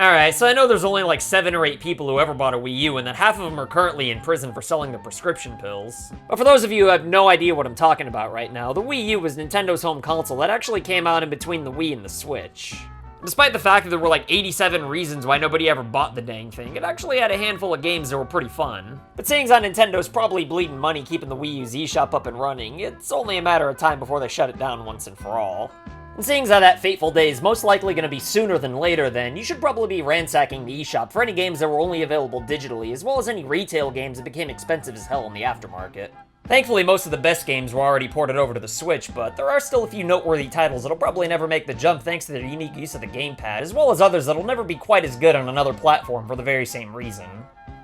Alright, so I know there's only like 7 or 8 people who ever bought a Wii U, and that half of them are currently in prison for selling their prescription pills. But for those of you who have no idea what I'm talking about right now, the Wii U was Nintendo's home console that actually came out in between the Wii and the Switch. Despite the fact that there were like 87 reasons why nobody ever bought the dang thing, it actually had a handful of games that were pretty fun. But seeing as how Nintendo's probably bleeding money keeping the Wii U's eShop up and running, it's only a matter of time before they shut it down once and for all. And seeing as how that fateful day is most likely going to be sooner than later, then you should probably be ransacking the eShop for any games that were only available digitally, as well as any retail games that became expensive as hell in the aftermarket. Thankfully, most of the best games were already ported over to the Switch, but there are still a few noteworthy titles that'll probably never make the jump thanks to their unique use of the gamepad, as well as others that'll never be quite as good on another platform for the very same reason.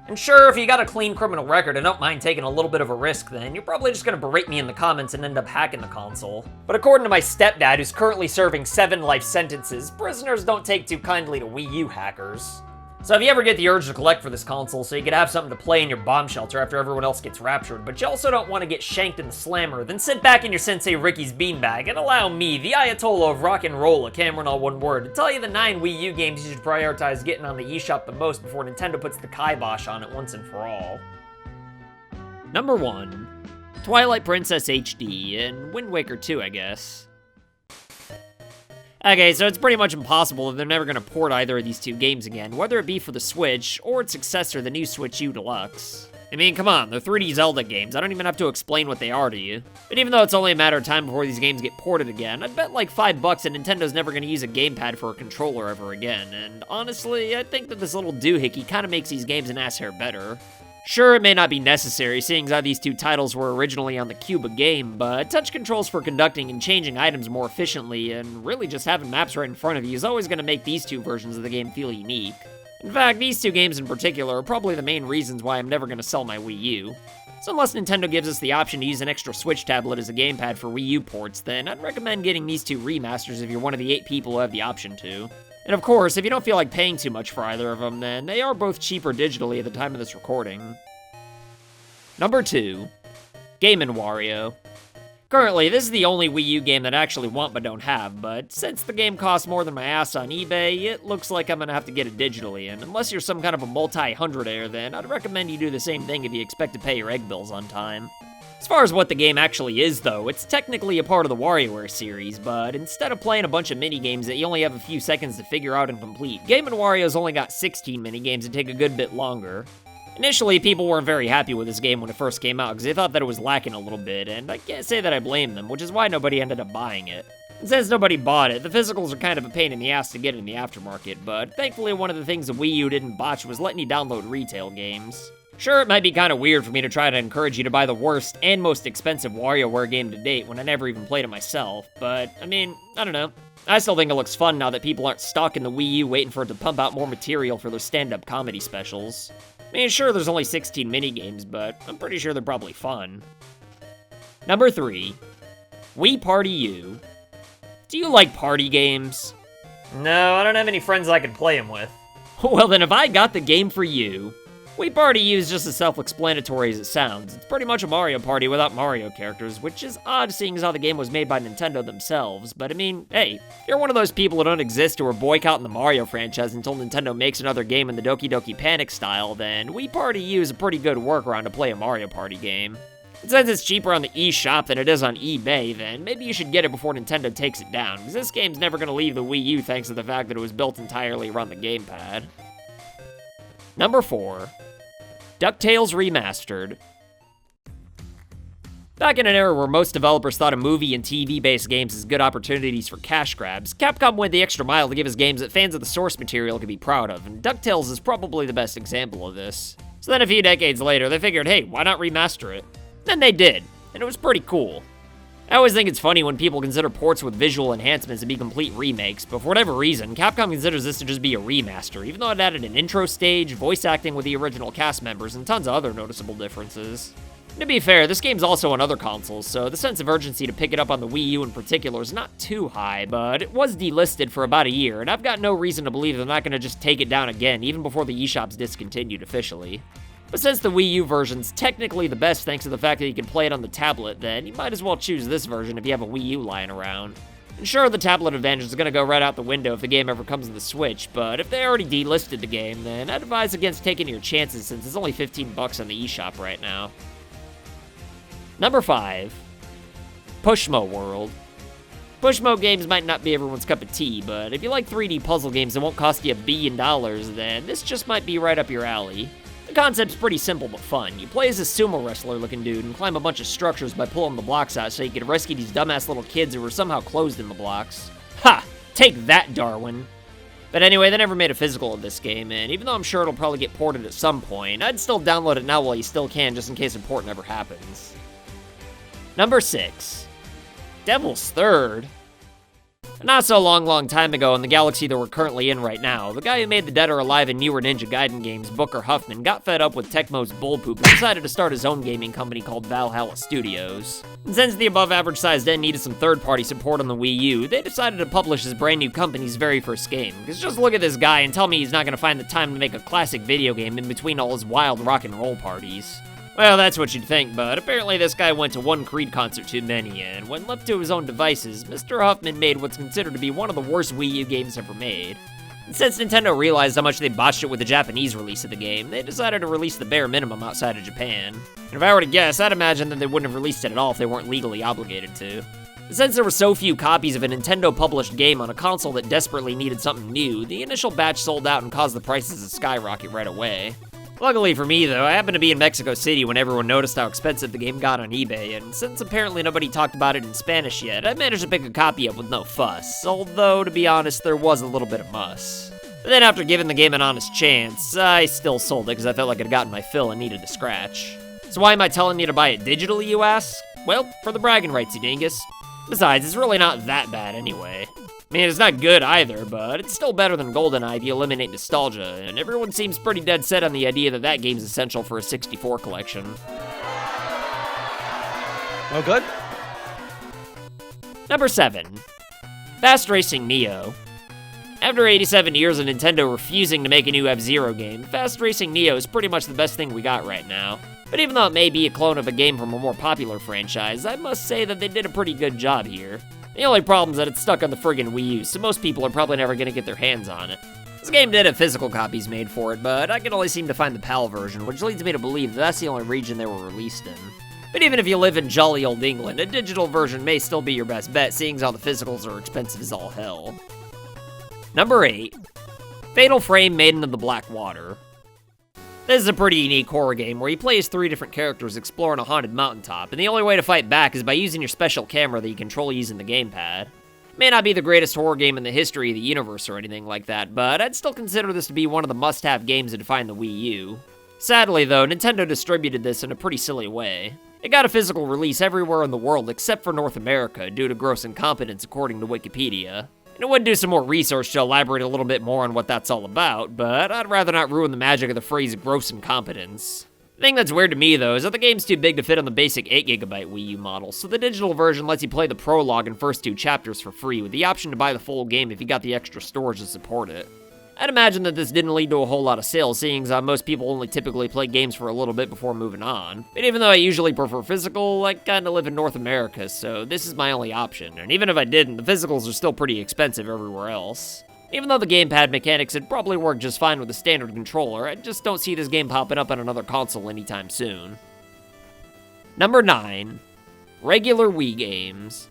And sure, if you got a clean criminal record and don't mind taking a little bit of a risk, then you're probably just gonna berate me in the comments and end up hacking the console. But according to my stepdad, who's currently serving 7 life sentences, prisoners don't take too kindly to Wii U hackers. So if you ever get the urge to collect for this console so you could have something to play in your bomb shelter after everyone else gets raptured, but you also don't want to get shanked in the slammer, then sit back in your Sensei Ricky's beanbag and allow me, the Ayatollah of rock and roll, a Cameron all one word, to tell you the 9 Wii U games you should prioritize getting on the eShop the most before Nintendo puts the kibosh on it once and for all. Number 1. Twilight Princess HD, and Wind Waker 2, I guess. Okay, so it's pretty much impossible that they're never going to port either of these two games again, whether it be for the Switch or its successor, the new Switch U Deluxe. I mean, come on, they're 3D Zelda games, I don't even have to explain what they are to you. But even though it's only a matter of time before these games get ported again, I'd bet like $5 that Nintendo's never going to use a gamepad for a controller ever again, and honestly, I think that this little doohickey kind of makes these games an ass hair better. Sure, it may not be necessary, seeing as how these two titles were originally on the Cuba game, but touch controls for conducting and changing items more efficiently, and really just having maps right in front of you is always going to make these two versions of the game feel unique. In fact, these two games in particular are probably the main reasons why I'm never going to sell my Wii U. So unless Nintendo gives us the option to use an extra Switch tablet as a gamepad for Wii U ports, then I'd recommend getting these two remasters if you're one of the 8 people who have the option to. And of course, if you don't feel like paying too much for either of them, then they are both cheaper digitally at the time of this recording. Number 2. Game & Wario. Currently, this is the only Wii U game that I actually want but don't have, but since the game costs more than my ass on eBay, it looks like I'm gonna have to get it digitally, and unless you're some kind of a multi-hundredaire, then I'd recommend you do the same thing if you expect to pay your egg bills on time. As far as what the game actually is, though, it's technically a part of the WarioWare series, but instead of playing a bunch of minigames that you only have a few seconds to figure out and complete, Game & Wario's only got 16 minigames that take a good bit longer. Initially, people weren't very happy with this game when it first came out because they thought that it was lacking a little bit, and I can't say that I blame them, which is why nobody ended up buying it. And since nobody bought it, the physicals are kind of a pain in the ass to get in the aftermarket, but thankfully one of the things the Wii U didn't botch was letting you download retail games. Sure, it might be kind of weird for me to try to encourage you to buy the worst and most expensive WarioWare game to date when I never even played it myself, but, I mean, I don't know. I still think it looks fun now that people aren't stuck in the Wii U waiting for it to pump out more material for their stand-up comedy specials. I mean, sure, there's only 16 minigames, but I'm pretty sure they're probably fun. Number 3. Wii Party U. Do you like party games? No, I don't have any friends I could play them with. Well then, if I got the game for you. Wii Party U is just as self-explanatory as it sounds. It's pretty much a Mario Party without Mario characters, which is odd seeing as how the game was made by Nintendo themselves, but I mean, hey, if you're one of those people who don't exist who are boycotting the Mario franchise until Nintendo makes another game in the Doki Doki Panic style, then Wii Party U is a pretty good workaround to play a Mario Party game. And since it's cheaper on the eShop than it is on eBay, then maybe you should get it before Nintendo takes it down, because this game's never going to leave the Wii U thanks to the fact that it was built entirely around the gamepad. Number 4. DuckTales Remastered. Back in an era where most developers thought of movie and TV-based games as good opportunities for cash grabs, Capcom went the extra mile to give us games that fans of the source material could be proud of, and DuckTales is probably the best example of this. So then a few decades later, they figured, hey, why not remaster it? Then they did, and it was pretty cool. I always think it's funny when people consider ports with visual enhancements to be complete remakes, but for whatever reason, Capcom considers this to just be a remaster, even though it added an intro stage, voice acting with the original cast members, and tons of other noticeable differences. And to be fair, this game's also on other consoles, so the sense of urgency to pick it up on the Wii U in particular is not too high, but it was delisted for about a year, and I've got no reason to believe they're not going to just take it down again, even before the eShop's discontinued officially. But since the Wii U version's technically the best thanks to the fact that you can play it on the tablet, then you might as well choose this version if you have a Wii U lying around. And sure, the tablet advantage is gonna go right out the window if the game ever comes to the Switch, but if they already delisted the game, then I'd advise against taking your chances since it's only 15 bucks on the eShop right now. Number 5. Pushmo World. Pushmo games might not be everyone's cup of tea, but if you like 3D puzzle games that won't cost you $1 billion, then this just might be right up your alley. The concept's pretty simple but fun. You play as a sumo wrestler looking dude and climb a bunch of structures by pulling the blocks out so you can rescue these dumbass little kids who were somehow closed in the blocks. Ha! Take that, Darwin! But anyway, they never made a physical of this game, and even though I'm sure it'll probably get ported at some point, I'd still download it now while you still can just in case a port never happens. Number 6. Devil's Third. Not so long time ago in the galaxy that we're currently in right now, the guy who made the Dead or Alive and newer Ninja Gaiden games, Booker Huffman, got fed up with Tecmo's bullpoop and decided to start his own gaming company called Valhalla Studios. And since the above-average-sized end needed some third-party support on the Wii U, they decided to publish his brand new company's very first game. Because just look at this guy and tell me he's not gonna find the time to make a classic video game in between all his wild rock and roll parties. Well, that's what you'd think, but apparently this guy went to one Creed concert too many, and when left to his own devices, Mr. Huffman made what's considered to be one of the worst Wii U games ever made. And since Nintendo realized how much they botched it with the Japanese release of the game, they decided to release the bare minimum outside of Japan. And if I were to guess, I'd imagine that they wouldn't have released it at all if they weren't legally obligated to. Since there were so few copies of a Nintendo-published game on a console that desperately needed something new, the initial batch sold out and caused the prices to skyrocket right away. Luckily for me, though, I happened to be in Mexico City when everyone noticed how expensive the game got on eBay, and since apparently nobody talked about it in Spanish yet, I managed to pick a copy up with no fuss, although, to be honest, there was a little bit of muss. But then after giving the game an honest chance, I still sold it because I felt like I'd gotten my fill and needed to scratch. So why am I telling you to buy it digitally, you ask? Well, for the bragging rights, you dingus. Besides, it's really not that bad anyway. I mean, it's not good either, but it's still better than GoldenEye if you eliminate nostalgia, and everyone seems pretty dead set on the idea that that game's essential for a 64 collection. Oh, good? Number 7. Fast Racing Neo. After 87 years of Nintendo refusing to make a new F-Zero game, Fast Racing Neo is pretty much the best thing we got right now. But even though it may be a clone of a game from a more popular franchise, I must say that they did a pretty good job here. The only problem is that it's stuck on the friggin' Wii U, so most people are probably never gonna get their hands on it. This game did have physical copies made for it, but I can only seem to find the PAL version, which leads me to believe that that's the only region they were released in. But even if you live in jolly old England, a digital version may still be your best bet, seeing as how the physicals are expensive as all hell. Number 8. Fatal Frame Maiden of the Black Water. This is a pretty unique horror game where you play as 3 different characters exploring a haunted mountaintop, and the only way to fight back is by using your special camera that you control using the gamepad. It may not be the greatest horror game in the history of the universe or anything like that, but I'd still consider this to be one of the must-have games to define the Wii U. Sadly though, Nintendo distributed this in a pretty silly way. It got a physical release everywhere in the world except for North America due to gross incompetence according to Wikipedia. And it would do some more research to elaborate a little bit more on what that's all about, but I'd rather not ruin the magic of the phrase gross incompetence. The thing that's weird to me, though, is that the game's too big to fit on the basic 8GB Wii U model, so the digital version lets you play the prologue and first 2 chapters for free, with the option to buy the full game if you got the extra storage to support it. I'd imagine that this didn't lead to a whole lot of sales, seeing as most people only typically play games for a little bit before moving on. But even though I usually prefer physical, I kinda live in North America, so this is my only option. And even if I didn't, the physicals are still pretty expensive everywhere else. Even though the gamepad mechanics would probably work just fine with a standard controller, I just don't see this game popping up on another console anytime soon. Number 9. Regular Wii Games.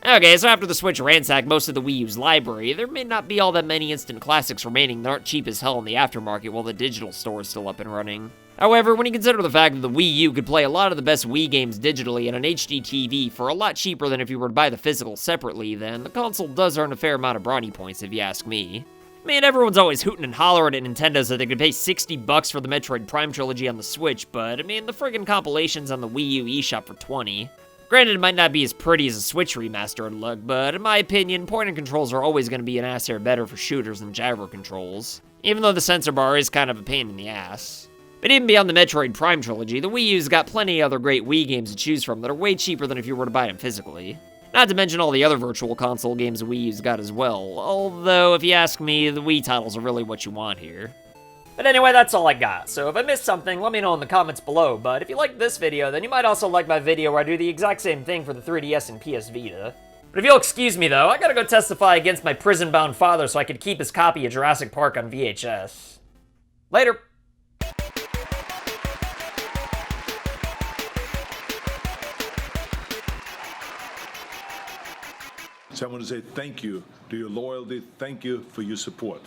Okay, so after the Switch ransacked most of the Wii U's library, there may not be all that many instant classics remaining that aren't cheap as hell in the aftermarket while the digital store is still up and running. However, when you consider the fact that the Wii U could play a lot of the best Wii games digitally in an HD TV for a lot cheaper than if you were to buy the physical separately, then the console does earn a fair amount of brownie points if you ask me. I mean, everyone's always hooting and hollering at Nintendo so they could pay $60 for the Metroid Prime trilogy on the Switch, but I mean, the friggin' compilation's on the Wii U eShop for $20. Granted, it might not be as pretty as a Switch remastered look, but in my opinion, point and controls are always going to be an ass hair better for shooters than gyro controls, even though the sensor bar is kind of a pain in the ass. But even beyond the Metroid Prime trilogy, the Wii U's got plenty of other great Wii games to choose from that are way cheaper than if you were to buy them physically. Not to mention all the other virtual console games the Wii U's got as well, although if you ask me, the Wii titles are really what you want here. But anyway, that's all I got, so if I missed something, let me know in the comments below, but if you liked this video, then you might also like my video where I do the exact same thing for the 3DS and PS Vita. But if you'll excuse me, though, I gotta go testify against my prison-bound father so I could keep his copy of Jurassic Park on VHS. Later. So I want to say thank you to your loyalty, thank you for your support.